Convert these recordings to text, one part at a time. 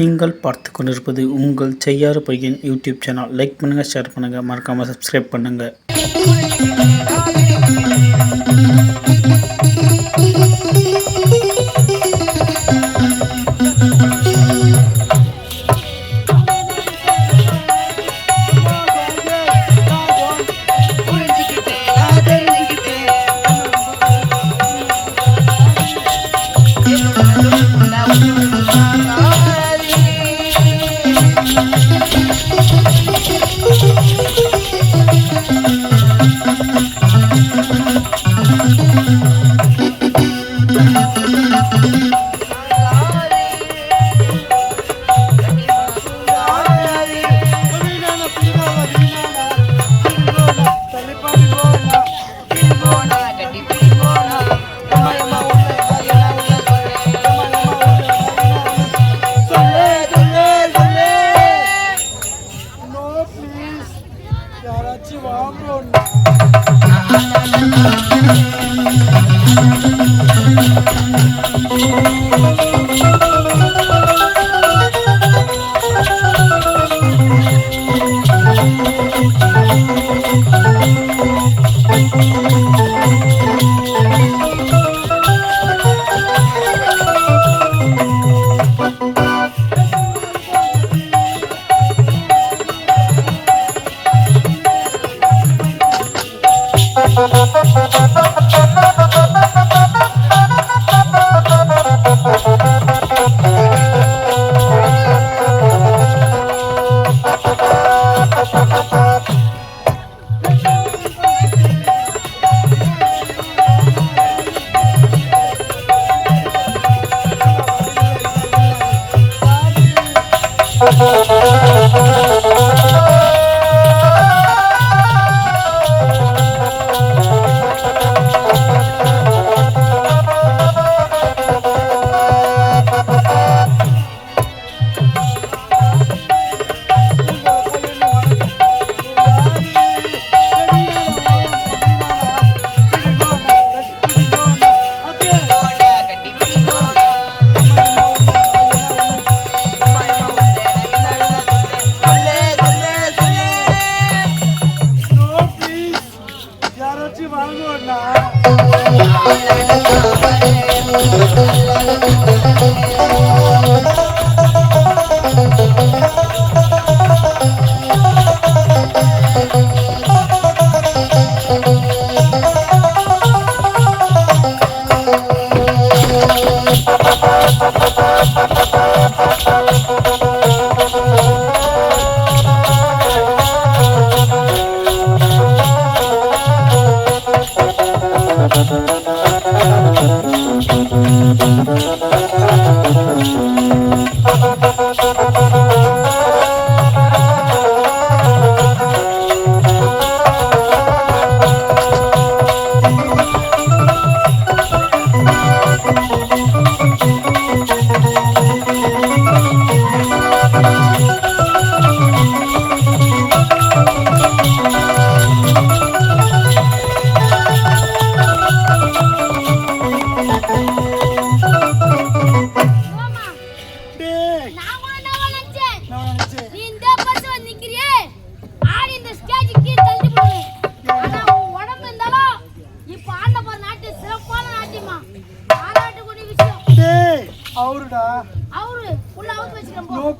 நீங்கள் பார்த்து கொண்டிருப்பது உங்கள் செய்யாறு பையன் யூடியூப் சேனல். லைக் பண்ணுங்கள், ஷேர் பண்ணுங்கள், மறக்காமல் சப்ஸ்கிரைப் பண்ணுங்கள்.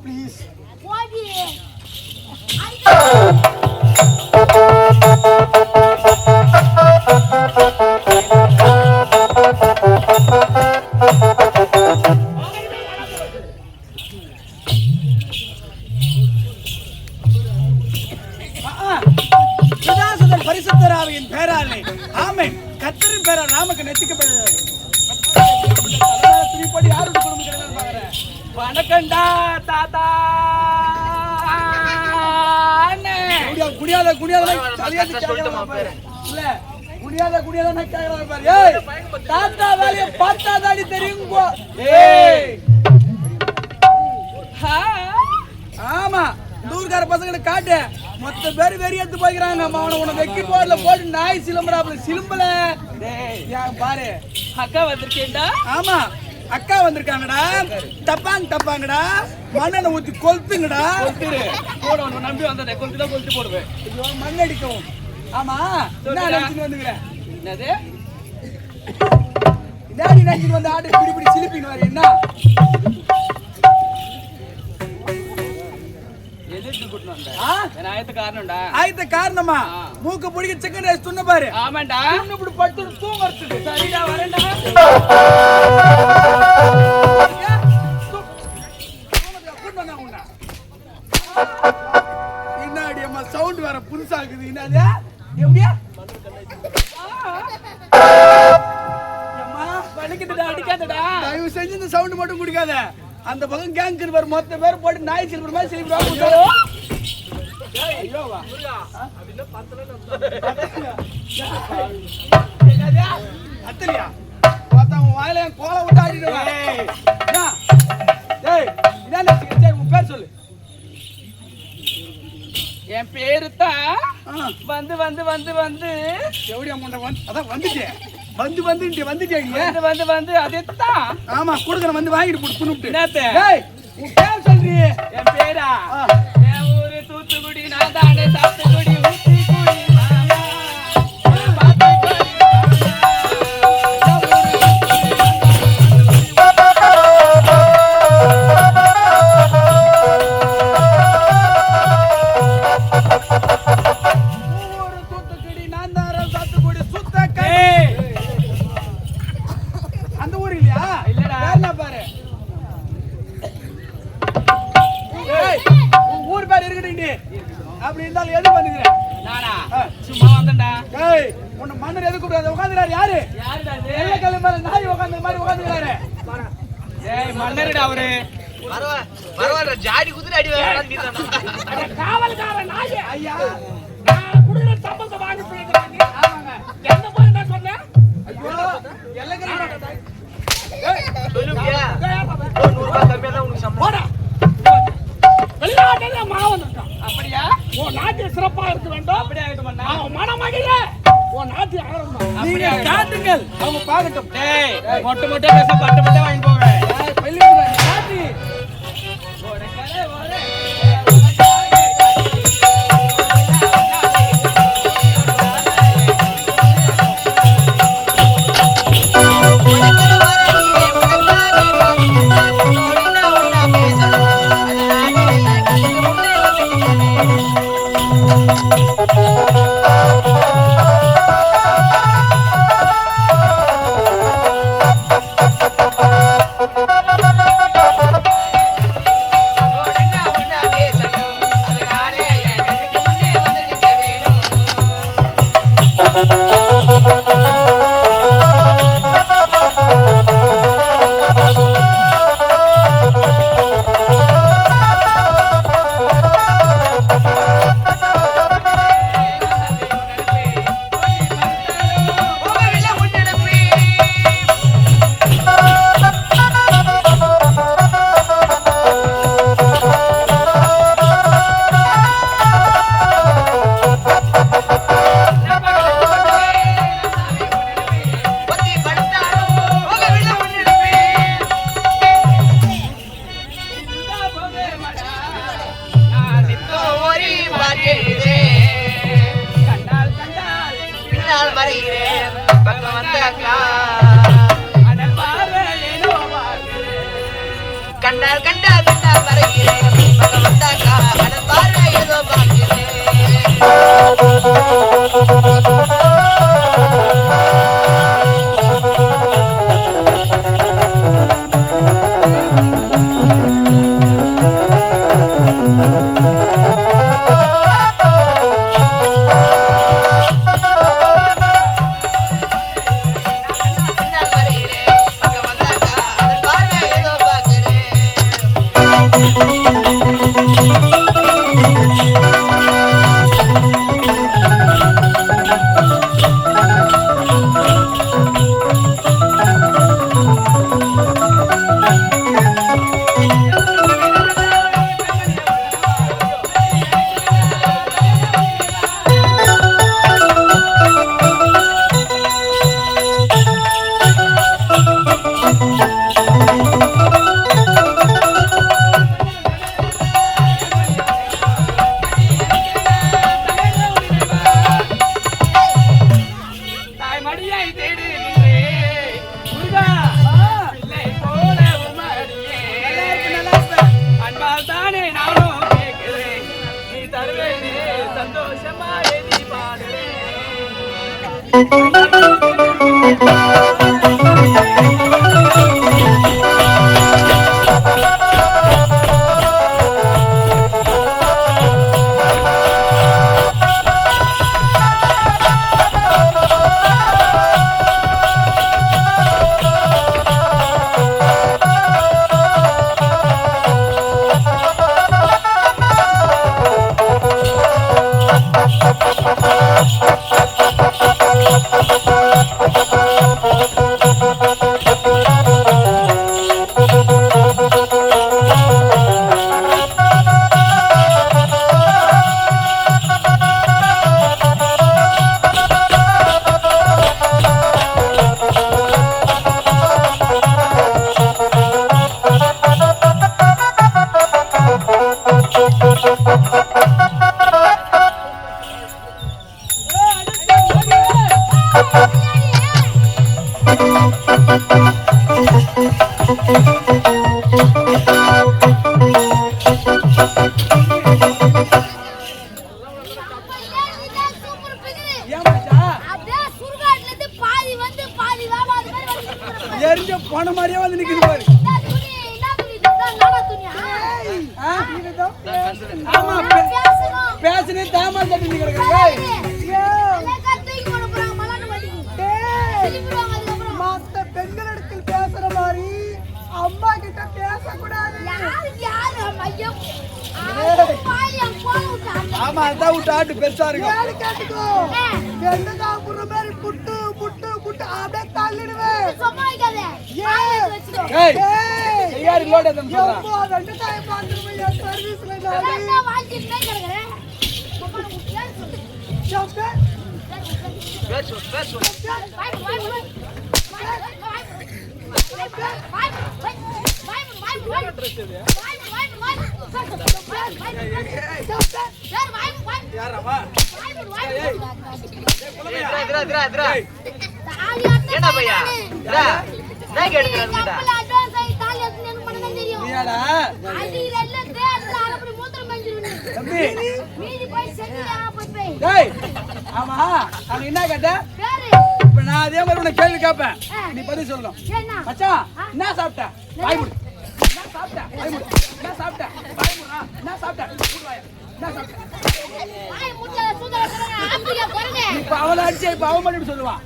ப்ளீஸ். பரிசுத்தராவின் பேராலே ஆமென். கர்த்தரின் பேரால் நாமக்கு நெச்சிக்கப்படுகிறது. திருப்படி யாரோட குடும்பம் பாக்குறேன். வணக்கம்டா தாத்தா. குடியாத குடியாத குடியாத தாத்தா வேலையை பார்த்தா தாடி தெரியும். ஆமா ஊர்கார பசங்களை காட்டு மொத்த பேரு வெறி எடுத்து போய்க்கிறாங்க. அவனை உன வெக்கி போடல போட்டு நாய் சிலம்புறாப்புல சிலும்பல பாரு. அக்கா வந்திருக்கேன்டா. ஆமா அக்கா வந்திருக்காங்கடா. தப்பாங்கடா. மண்ணெண்ணை ஊத்தி கொளுத்துங்கடா. போடுவோம் நம்பி வந்தேன். கொளுத்துதான் கொளுத்து போடுவேன். மண் அடிக்கும். ஆமா நினைச்சுட்டு வந்துக்கிறேன். என்னது இதாடி நினைச்சுட்டு வந்து ஆடு பிடி சிலிப்பின்னு வர என்ன ஆயத்த காரணமா மூக்க பிடிக்க சிக்கன் ரைஸ் துண்ண பாரு. ஆமாண்டா இப்படி பட்டு தூங்குறது. சரிடா வரேன்டா. பின்னாடி அம்மா சவுண்ட் வேற புதுசாக்குது. என்னது எப்படியா அடிக்காதடா. தயவு செஞ்சு இந்த சவுண்ட் மட்டும் குடிக்காத. அந்த பக்கம் கேங்க் இருப்பார் மொத்த பேர் போட்டு நாய் சிலிப்பர் மாதிரி சிலிப்பர். அத்தலியா வாயில கோலை விட்டு ஆடிடுவேன். உன் பேர் சொல்லு. என் பேரு தான் வந்து வந்து வந்து வந்து எப்படி அம்மா அதான் வந்துட்டேன். வந்து அதேதான். ஆமா கொடுக்குற வந்து வாங்கிட்டு போட்டு உன் பேர் சொல்றீ. என் பேரா என் ஊரு தூத்துக்குடி. நான் தானே சாத்துக்குடி ஊத்திக்குடி. அப்படி இருந்தாலும் எது பண்ணுகிறேன் நானா சும்மா வந்தேன்டா. ஏய் உன்னை மன்னர் எது கூப்பிடாத உட்கார்ந்துறாரு. யாரு எல்ல கல்ல மேல நாய் உட்கார்ந்த மாதிரி உட்கார்ந்துறாரு. ஏய் மன்னர்டா அவரு. பரவாயில்லை ஜாடி குதிரை அடி வேற காவல்காரன் நாய். ஐயா நான் குடுற சம்பளத்தை வாங்கி போயிடுறேன். ஆமாங்க என்ன போய் நான் சொன்னேன். ஐயோ எல்ல கல்ல ஏய் சொல்லுங்க 100 ரூபாய் கம்மியா தான் உங்களுக்கு சம்பளம். போடா வெளிநாட்டுல மாவன் இருக்கான். அப்படியா உன் நாட்டு சிறப்பா இருக்க வேண்டும். அப்படியே ஆகட்டும். அவன் மனமகிழ உன் நாட்டு ஆரம்பம். நீங்க காட்டுங்கள் அவங்க பாக்கட்டும். டேய் மொட்டை மொட்டை பேச பட்ட பட்ட வாங்கி போங்க. வெளிநாட்டு காட்டி ஓடக்கலே ஓடே கண்டால் கண்டால் கண்டால் மறைக்கிறேன் பக்கம் வந்தாக்கா அதன் பார்வை ஏதோ பார்க்கிறேன் என்ன பையா நான் கேட்கிறேன் என்ன கேட்ட இப்ப நான் அதே மாதிரி உனக்கு கேள்வி கேட்பேன் நீ பதில் சொல்லணும் மச்சான் என்ன சாப்பிட்ட பாய்முடி என்ன சாப்பிட்ட பாய்முடி என்ன சாப்பிட்ட பாய்முடா என்ன சாப்பிட்ட என்ன சாப்பிட்ட இப்ப அவளை அடிச்சு இப்ப அவன் பண்ணிட்டு சொல்லுவான்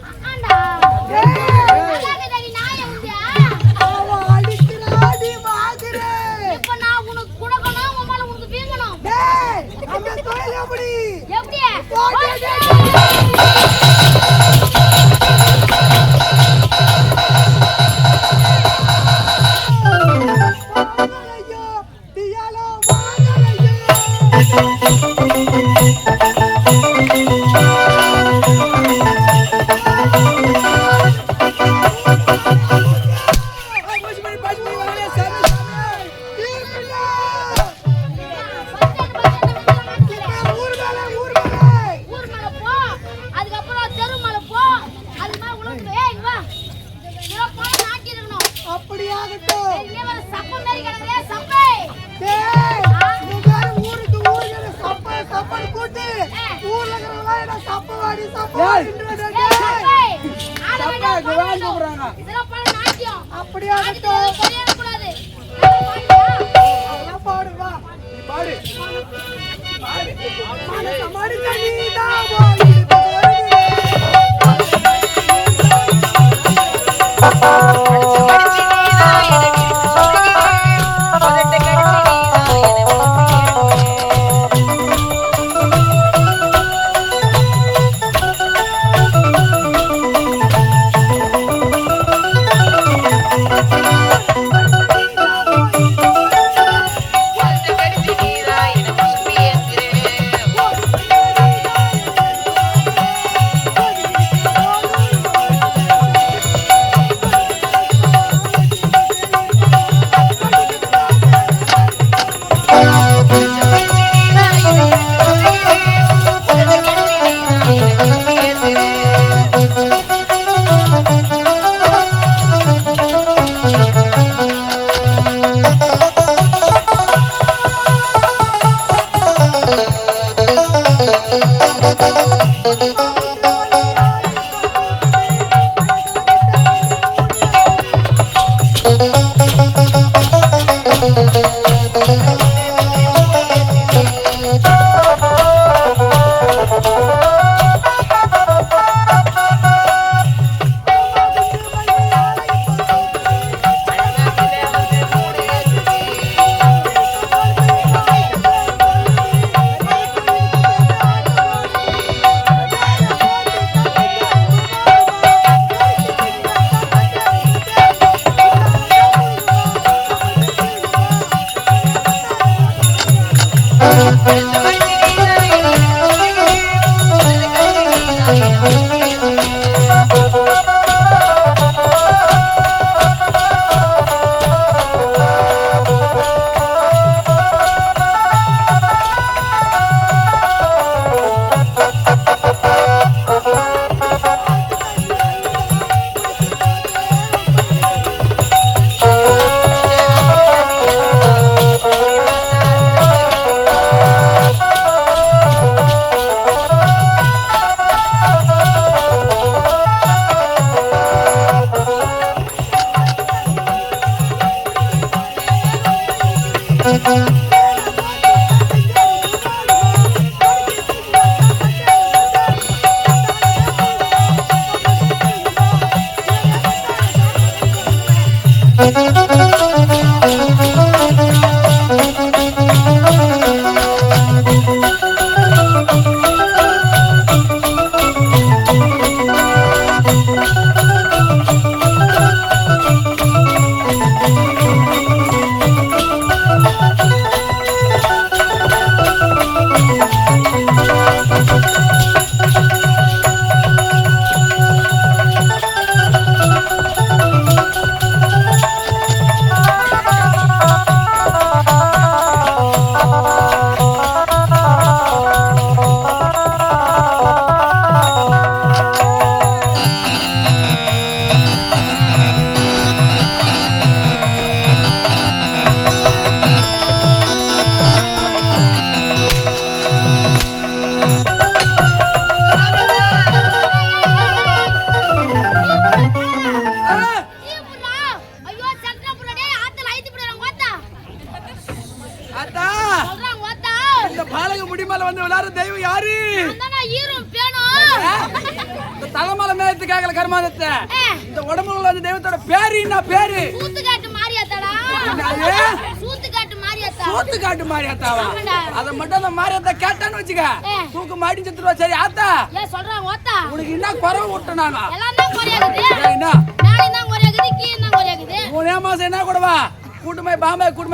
அப்படியாகட்டும்.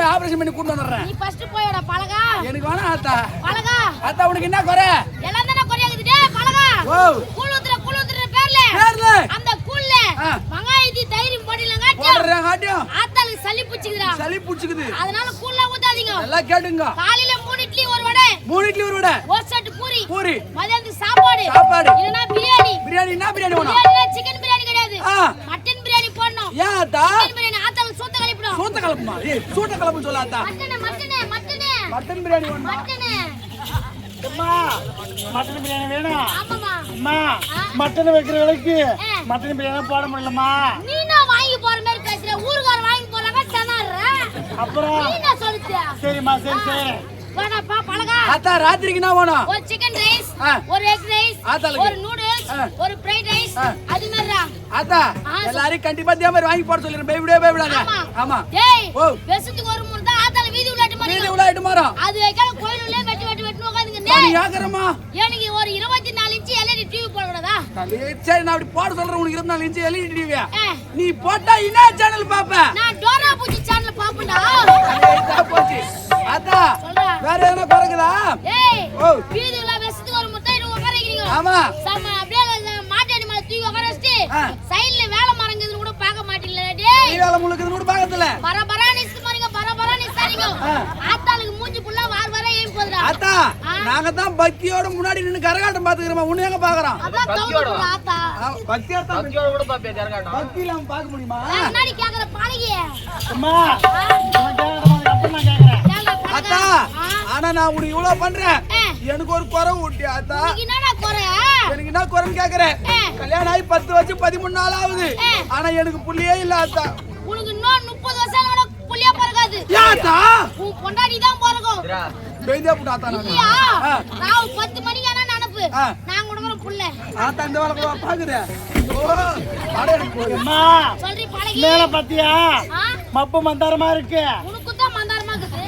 ஆபரேஷன் பண்ணி கூட்டி வந்துறேன். நீ ஃபர்ஸ்ட் போய்டா பலகா. எனக்கு வேணா ஆத்தா. பலகா. ஆத்தா உனக்கு என்ன குறை? எல்லாம் தான குறையாகுது டேய் பலகா. ஓ. கூளுதுற பேர்ல. அந்த கூல்ல மங்காயத்தி தைரியம் போடிலங்காட்டியும். ஆத்தாளுக்கு சளி புடிச்சுக்குதுடா. சளி புடிச்சுக்குது. அதனால கூல்ல ஊத்தாதீங்க. எல்லாம் கேளுங்க. காலையில 3 இட்லி ஒரு வடை. 3 இட்லி ஒரு வடை. ஒரு செட் பூரி. மதியானத்துக்கு சாப்பாடு. இல்லனா பிரியாணி. என்ன பிரியாணி வேணும்? பிரியாணி சிக்கன் பிரியாணி கிடையாது. மட்டன் பிரியாணி போடணும். ஏன் ஆத்தா? சிக்கன் பிரியாணி ஆத்தாளுக்கு சூத்த கலப்பணும். சூத்த கலப்புமா? ஏய் சூத்த கலப்புன்னு சொல்லாதா? மட்டன் பிரியாணி வேணும். அம்மா மட்டன் பிரியாணி வேணும். ஆமாமா. அம்மா மட்டன் வைக்கிற விலைக்கு மட்டன் பிரியாணி போட முடியலம்மா. நீ நான் வாங்கி போற மாதிரி பேசுற, ஊர்கார வாங்கி போறாங்க சனாடுற. அப்புறம் நீ என்ன சொல்லுச்சு? சரிம்மா சரி சரி. வாடாப்பா பழகா. அத்தா ராத்திரிக்கு என்ன வேணும்? ஒரு சிக்கன் ரைஸ், ஆ. ஒரு எக் ரைஸ், ஆத்தாளுக்கு. ஒரு நூடுல்ஸ், ஒரு ஃப்ரைட் ரைஸ், அது மாதிரிடா. அத்தா எல்லாரும் கண்டிப்பா இதே மாதிரி வாங்கி போட சொல்லிடுறேன். பயப்படாத. ஆமா. டேய், ஓ. வெசத்துக்கு ஒரு முறை தான் ஆத்தால வீதி விளையாட்டு மாதிரி. வீதி விளையாட்டு மாறோம். அது வைக்கால கோயிலுள்ள வெட்டு உட்காந்துங்க. நீ யாக்கறமா? எனக்கு ஒரு 24 இன்ச் LED டிவி போடக்கூடாதா? சரி நான் அப்படி போட சொல்றேன். உனக்கு 24 இன்ச் LED டிவி. நீ போட்டா என்ன சேனல் பாப்ப? நான் டோரா பூச்சி சேனல் பாப்பேன்டா. போச்சு. அத்தா வேற எதனா குறைக்குதா? ஏய், ஓ. வீதி விளையாட்டு வெசத்துக்கு ஒரு முறை இன்னும் உட்கார வைக்கிறீங்க. ஆமா. சம அப்படியே மாட்டாடி மேல தூக்கி உட்கார வச்சிட்டு சைடுல வேலை மரங்குதுன்னு கூட பார்க்க மாட்டீங்களா நீ டேய்? வேலை முழுக்குது கூட பாக்கத்துல. பரபரானி ஸ்கூரிங்க பரபரானி சாரிங்க. ஆத்தாளுக்கு மூஞ்சி புள்ள வார ஏன் போதுடா. அத்தா நாங்க தான் பக்தியோட முன்னாடி நின்னு கரகாட்டம் பாத்துக்கிறோம். உன்னை எங்க பாக்குறோம்? அதான் கவுண்டர் ஆத்தா. பக்தியோட கூட பாப்பே கரகாட்டம். பக்தி இல்லாம பாக்க முடியுமா? நான் முன்னாடி கேக்குற பாலகிய. அம்மா அப்ப நான் கேக்குறேன். அத்தா ஆனா நான் உனக்கு இவ்வளவு பண்றேன். எனக்கு ஒரு குறை ஊட்டி அத்தா. நீ என்னடா குறை? எனக்கு என்ன குறைன்னு கேக்குறேன். கல்யாணம் ஆகி 10 வருஷம் 13 நாள் ஆகுது. ஆனா எனக்கு புள்ளியே இல்ல அத்தா. உனக்கு இன்னும் 30 வருஷம் கூட புள்ளியா பிறக்காது. யாத்தா? உன் பொண்டாட்டி தான் பிறக்கும். பெய்தே புட்டா அத்தா நான். இல்லையா? நான் 10 மணிக்கு ஆனா நினைப்பு. நான் கொடுக்குற புள்ள. ஆத்தா இந்த வேலை கூட பாக்குறேன். ஓ அட எனக்கு அம்மா சொல்றி பழகி. மேல பாத்தியா மப்பு மந்தாரமா இருக்கு. உனக்கு தான் மந்தாரமா இருக்குது.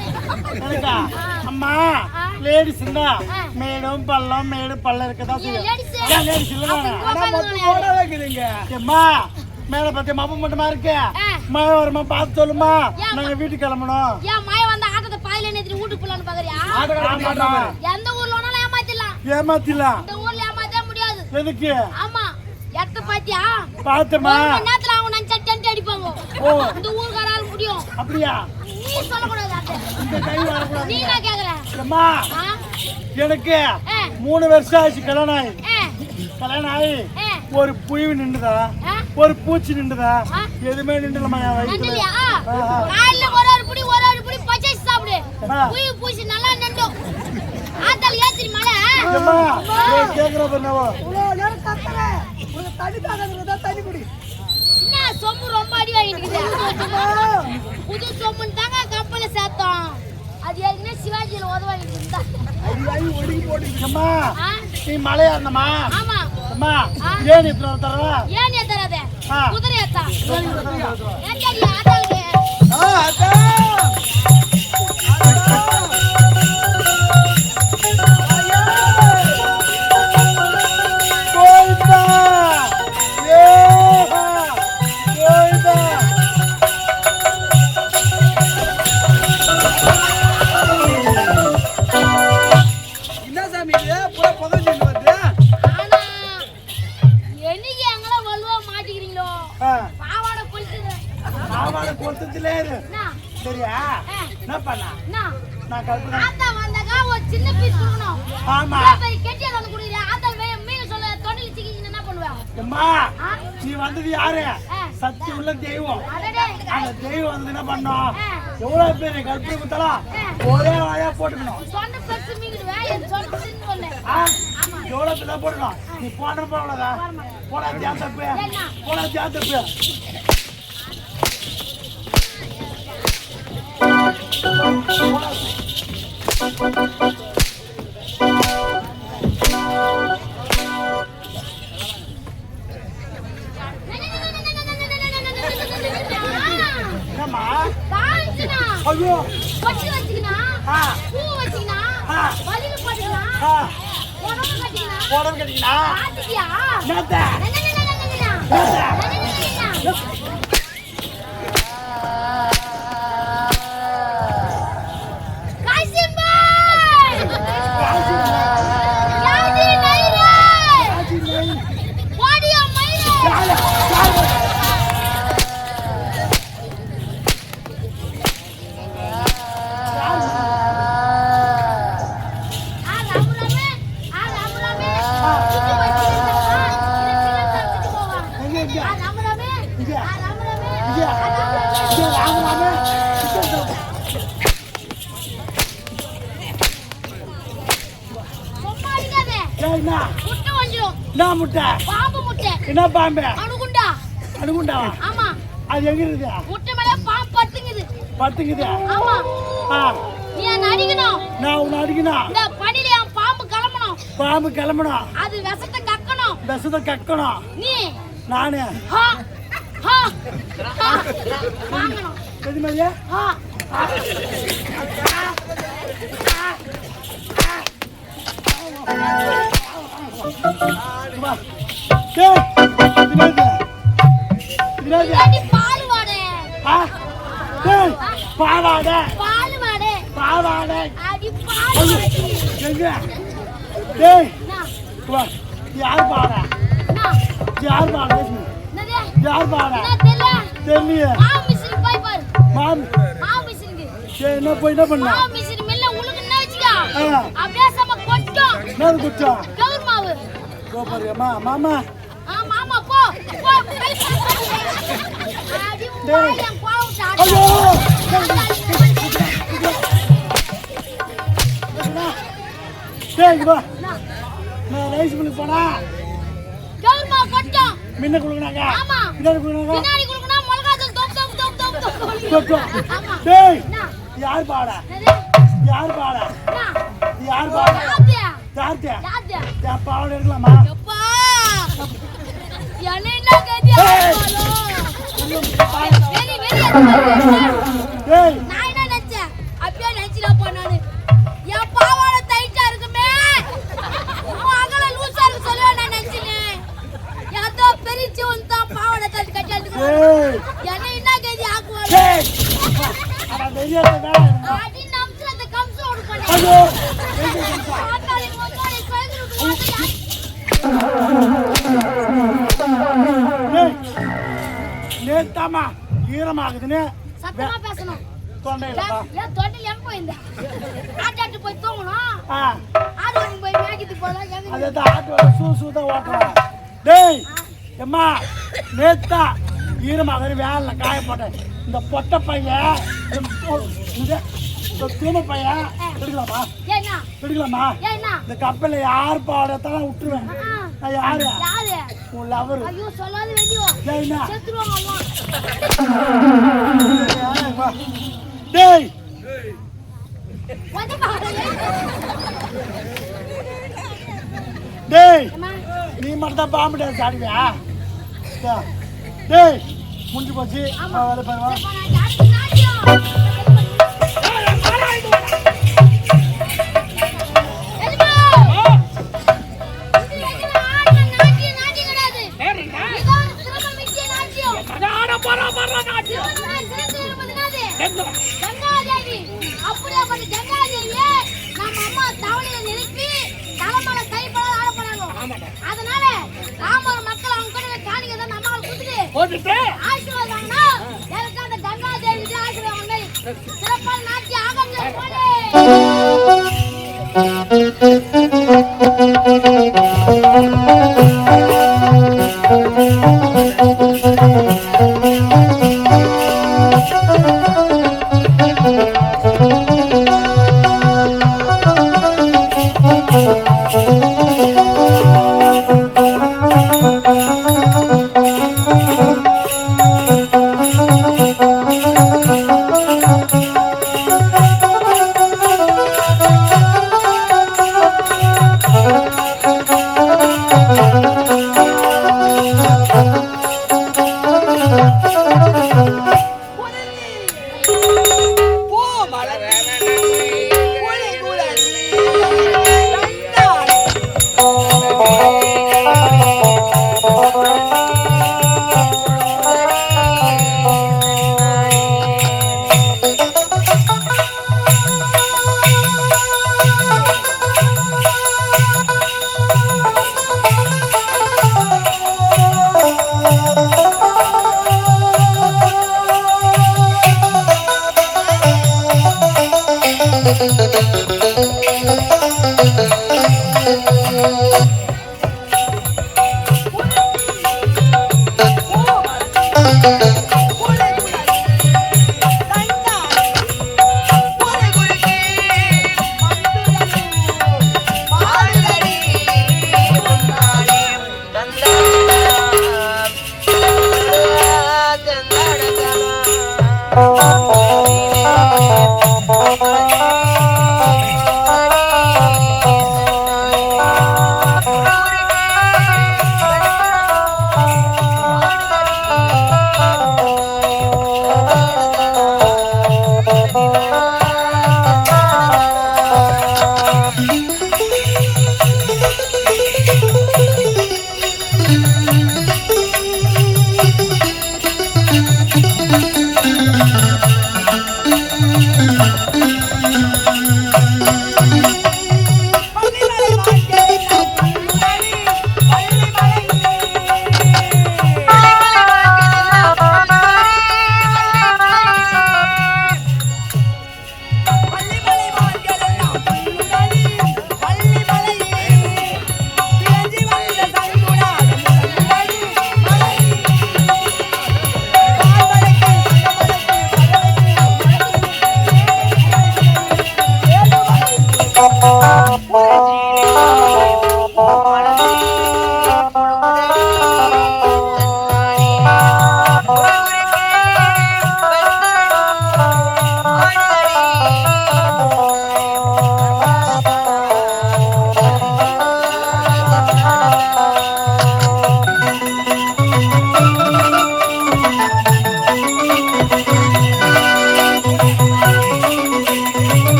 எனக்கா அம்மா லேடிஸ் மேடும் பள்ளம் மேடு பள்ளம் இருக்கதா செய்யும். லேடிஸ் இல்லதானே? ஆனா மொத்தம் போட வைக்கிறீங்க. அம்மா மேல பாத்தியா மப்பு மட்டுமா இருக்கு. மழை வருமா பார்த்து சொல்லுமா, நாங்க வீட்டுக்கு கிளம்பணும். ஏன் மழை வந்தா ஆட்டத்தை பாதியில நேத்து வீட்டுக்கு போலான்னு பாக்குறியா? எந்த ஊர்ல வேணாலும் ஏமாத்திடலாம். ஏமாத்திலாம். இந்த ஊர்ல ஏமாத்தவே முடியாது. எதுக்கு? ஆமா எட்ட பாத்தியா? பாத்துமா ஒரு மணி நேரத்துல அவங்க நினைச்சா டென்ட் அடிப்பாங்க. இந்த ஊர்காரால முடியும். அப்படியா? நீ சொல்லக்கூடாது அத்தை. இந்த கை வரக்கூடாது. நீ நான் கேக்குறேன். அம்மா எனக்கு 3 வருஷம் ஆச்சு கல்யாணம் ஆகி. கல்யாணம் ஆகி ஒரு புயு நின்றுதா, ஒரு பூச்சி நின்றுதா, எதுவுமே நின்றுலமா என் வயிற்றுல. காலையில ஒரு புடி பச்சை சாப்பிடு. புயு பூச்சி நல்லா நின்றும். ஆத்தால ஏத்திரி மலை. அம்மா கேக்குற பண்ணவோ என்ன சொம்பு ரொம்ப அடி வாங்கிட்டு இருக்குது. புது சொம்புன்னு தாங்க கப்பல சேர்த்தோம். அது ஏற்கனவே சிவாஜியில உதவாங்கிட்டு இருந்தா. அம்மா நீ மலையா இருந்தம்மா? ஆமா. அம்மா ஏன் இப்ப தரவா? ஏன் ஏத்தறாத? குதிரை ஏத்தா. ஏன் ஜாடி ஆத்தாளுக்கு? அத்தா சரியா? என்ன பண்ணா? நான் கல்பனா ஆத்தா வந்தாங்க ஒரு சின்ன பீஸ் கொடுக்கணும். ஆமா. பெரிய கெட்டி வந்து குடிங்க. ஆத்தா மீன் சொல்ல தொண்டில சிக்கிங்க என்ன பண்ணுவா? அம்மா நீ வந்தது யாரு? சக்தி உள்ள தெய்வம். அந்த தெய்வம் வந்து என்ன பண்ணோம்? எவ்வளவு பேர் கல்பனை குத்தலாம் ஒரே வாயா போட்டுக்கணும். சொன்ன பெருசு மீன்டுவே என் சொன்ன சின்ன ஒண்ணு. எவ்வளவு பேர் போடணும்? நீ போன போறதா? போடா ஜாத்தப்பு. போடா ஜாத்தப்பு. என்னம்மா? ஐயோ வச்சு வச்சுக்கினா பூ வச்சுக்கினா வலியில போட்டுக்கினா உடம்பு கட்டிக்கினா உடம்பு கட்டிக்கினா பாத்துக்கியா? என்னத்த? என்ன முட்டை வந்துடும். என்ன முட்டை? பாம்பு முட்டை. என்ன பாம்பு? அணுகுண்டா. அணுகுண்டாவா? ஆமா. அது எங்க இருக்குது? முட்டை மேல பாம்பு படுத்துங்குது. படுத்துக்குது? ஆமா. ஆ. நீ என்ன அடிக்கணும்? நான் உன்னை அடிக்கணும். இந்த பனில என் பாம்பு கிளம்பணும். பாம்பு கிளம்பணும். அது விஷத்தை கக்கணும். விஷத்தை கக்கணும். நீ நானே ஹா ஹா ஹா வாங்கணும். எது மாதிரியா? ஹா இல்லாட்டி பால் வாடை. பாவாடை. பால் வாடை. பாவாடை. அடி பால் வாடை. எங்க? டேய் என்ன? வா. யார் பாடா? என்ன? யார் பாடா? என்னது? யார் பாடா? என்ன தெரியல? தெரியல. மாவு மிஷின் போய் பாரு. மாம். மாவு மிஷினுக்கு. சரி என்ன போய் என்ன பண்ண? மாவு மிஷின் மேல உளுக்குன்னா வச்சுக்கோ. அப்படியே சம கொட்டும். என்ன குச்சா? கவுர் மாவு. கோபரியம்மா மாமா. மாமா போ. போ கை பாரு. அடி வாயன் கோவம் ஐயோ. டேய் இங்க வா. நான் ரைஸ் மில்லுக்கு போனா கவுர் மாவு கொட்டும். முன்ன குடுக்குறாங்க. ஆமா. பின்னாடி குடுக்குறாங்க. பின்னாடி குடுக்குனா மிளகாய் தூள் தொப் தொப் தொப் தொப் தொப். தொட்டு. ஆமா. டேய் என்ன? யார் பாடா? என்னது? யார் பாடா? என்ன? யார் பாடா? யாரு? யார்ட்ட? யாரு? யார் பாவட இருக்கலாமா? எப்பா என்ன கதியா வெரி வெரி டேய் நான் என்ன நினைச்சேன் அப்படியே நினைச்சிட போனானு என் பாவாடை டைட்டா இருக்குமே உன் அகல லூசா இருக்கு சொல்லுவா நான் நினைச்சேன் ஏதோ பெரிச்சு வந்தா பாவாடை தட்டி கட்டி எடுத்துக்கோ டேய் என்ன கதி ஆக்குவா டேய் அட வெறியாத வேணா அடி நம்சல அந்த கம்சு ஓடு பண்ணு ஐயோ ஆத்தாடி மோட்டாடி சைக்கிள் டேய் நேத்தாமா ஈரமாகுதுன்னு சத்தமா பேசணும் தொண்டையிலப்பா ஏன் தொண்டில் எங்க போயிருந்த ஆட்டாட்டு போய் தூங்கணும் ஆ ஆடு வாங்கி போய் மேய்க்கிட்டு போலாம் எங்க அதான் ஆட்டோட சூதான் ஓட்டுறான் டேய் எம்மா நேத்தா ஈரமாகுது வேலை காய போட்டேன் இந்த பொட்டை பையன் இந்த தூம பையன் எடுக்கலாமா ஏன்னா எடுக்கலாமா ஏன்னா இந்த கப்பலில் யார் பாடத்தான் விட்டுருவேன் நான் யாரு யாரு உன் லவர் ஐயோ சொல்லாத வேண்டியோ ஏன்னா செத்துருவாங்க அம்மா டேய் வந்து பாருங்க டேய் அம்மா நீ மட்டும் தான் பாம்பு டான்ஸ் ஆடுவியா டேய் முடிஞ்சு போச்சு வேலை பண்ணுவா நான் யாருக்கு நாட்டியம் அதனால ராமர் மக்கள் அவங்க கூட காணிக்க தான் நம்ம கொடுத்துட்டு ஆசீர்வாதம் வாங்கினா எனக்கு அந்த கங்கா தேவி ஆசீர்வாதம் வாங்கி சிறப்பான நாட்டிய ஆகங்கள் போலே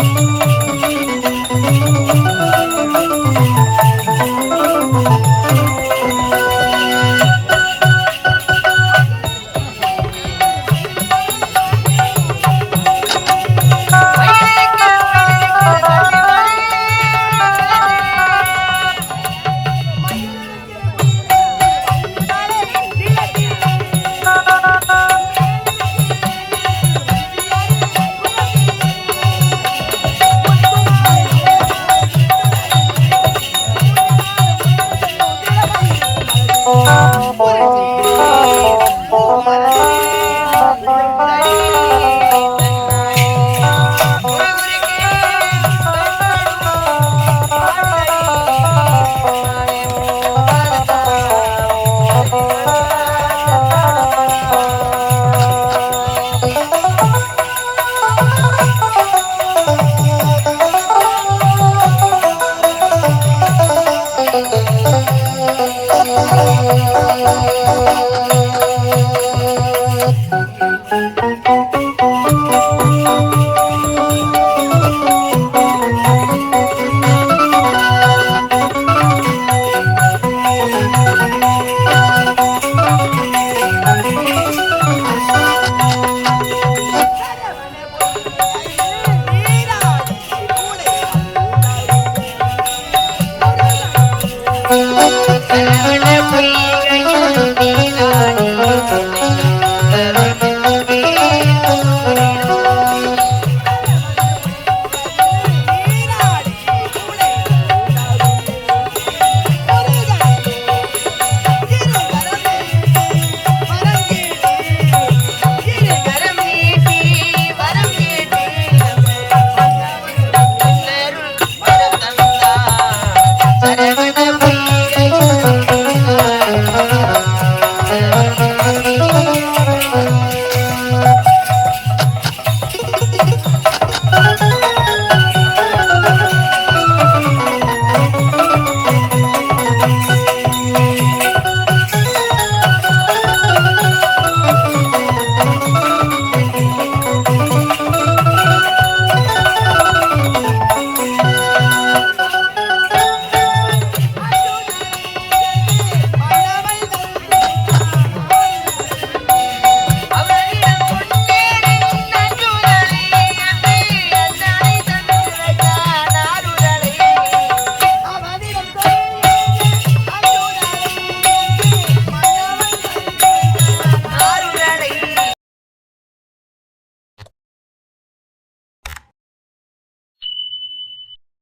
ஆ